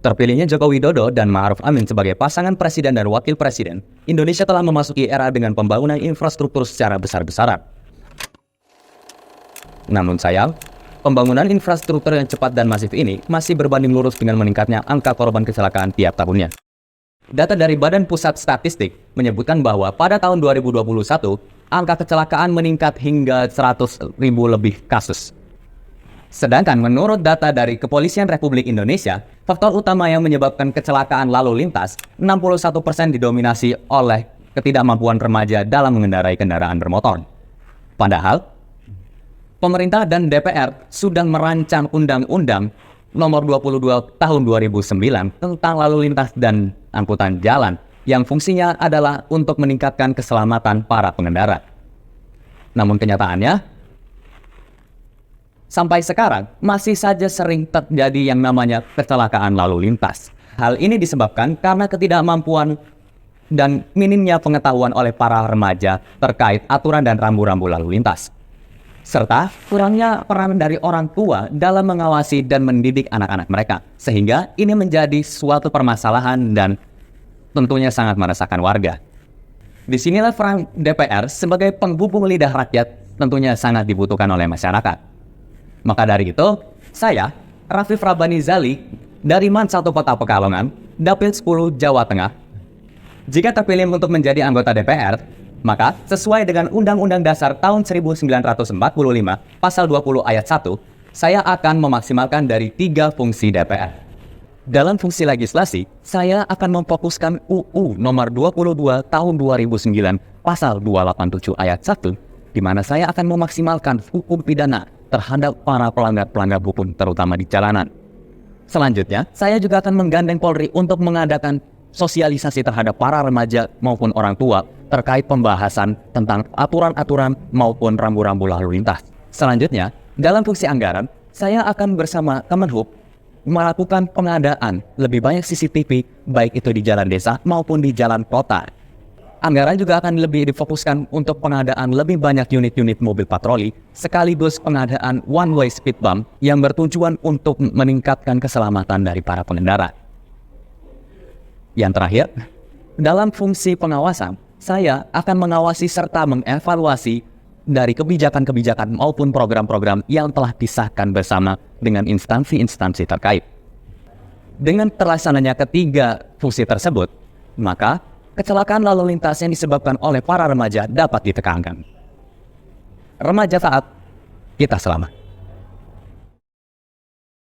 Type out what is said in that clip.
Terpilihnya Joko Widodo dan Ma'ruf Amin sebagai pasangan presiden dan wakil presiden, Indonesia telah memasuki era dengan pembangunan infrastruktur secara besar-besaran. Namun sayang, pembangunan infrastruktur yang cepat dan masif ini masih berbanding lurus dengan meningkatnya angka korban kecelakaan tiap tahunnya. Data dari Badan Pusat Statistik menyebutkan bahwa pada tahun 2021, angka kecelakaan meningkat hingga 100.000 lebih kasus. Sedangkan menurut data dari Kepolisian Republik Indonesia, faktor utama yang menyebabkan kecelakaan lalu lintas 61% didominasi oleh ketidakmampuan remaja dalam mengendarai kendaraan bermotor. Padahal, pemerintah dan DPR sudah merancang Undang-Undang Nomor 22 Tahun 2009 tentang lalu lintas dan angkutan jalan yang fungsinya adalah untuk meningkatkan keselamatan para pengendara. Namun kenyataannya, sampai sekarang, masih saja sering terjadi yang namanya kecelakaan lalu lintas. Hal ini disebabkan karena ketidakmampuan dan minimnya pengetahuan oleh para remaja terkait aturan dan rambu-rambu lalu lintas. Serta kurangnya peran dari orang tua dalam mengawasi dan mendidik anak-anak mereka. Sehingga ini menjadi suatu permasalahan dan tentunya sangat meresahkan warga. Disinilah peran DPR sebagai penghubung lidah rakyat tentunya sangat dibutuhkan oleh masyarakat. Maka dari itu, saya, Rafif Rabbani Zali, dari MAN 1 Kota Pekalongan, Dapil 10 Jawa Tengah. Jika terpilih untuk menjadi anggota DPR, maka sesuai dengan Undang-Undang Dasar tahun 1945, Pasal 20 Ayat 1, saya akan memaksimalkan dari 3 fungsi DPR. Dalam fungsi legislasi, saya akan memfokuskan UU Nomor 22 Tahun 2009, Pasal 287 Ayat 1, di mana saya akan memaksimalkan hukum pidana terhadap para pelanggar hukum terutama di jalanan. Selanjutnya, saya juga akan menggandeng Polri untuk mengadakan sosialisasi terhadap para remaja maupun orang tua terkait pembahasan tentang aturan-aturan maupun rambu-rambu lalu lintas. Selanjutnya, dalam fungsi anggaran, saya akan bersama Kemenhub melakukan pengadaan lebih banyak CCTV baik itu di jalan desa maupun di jalan kota. Anggaran juga akan lebih difokuskan untuk pengadaan lebih banyak unit-unit mobil patroli, sekaligus pengadaan one-way speed bump yang bertujuan untuk meningkatkan keselamatan dari para pengendara. Yang terakhir, dalam fungsi pengawasan, saya akan mengawasi serta mengevaluasi dari kebijakan-kebijakan maupun program-program yang telah disahkan bersama dengan instansi-instansi terkait. Dengan terlaksananya ketiga fungsi tersebut, maka kecelakaan lalu lintas yang disebabkan oleh para remaja dapat ditekankan. Remaja taat, kita selamat.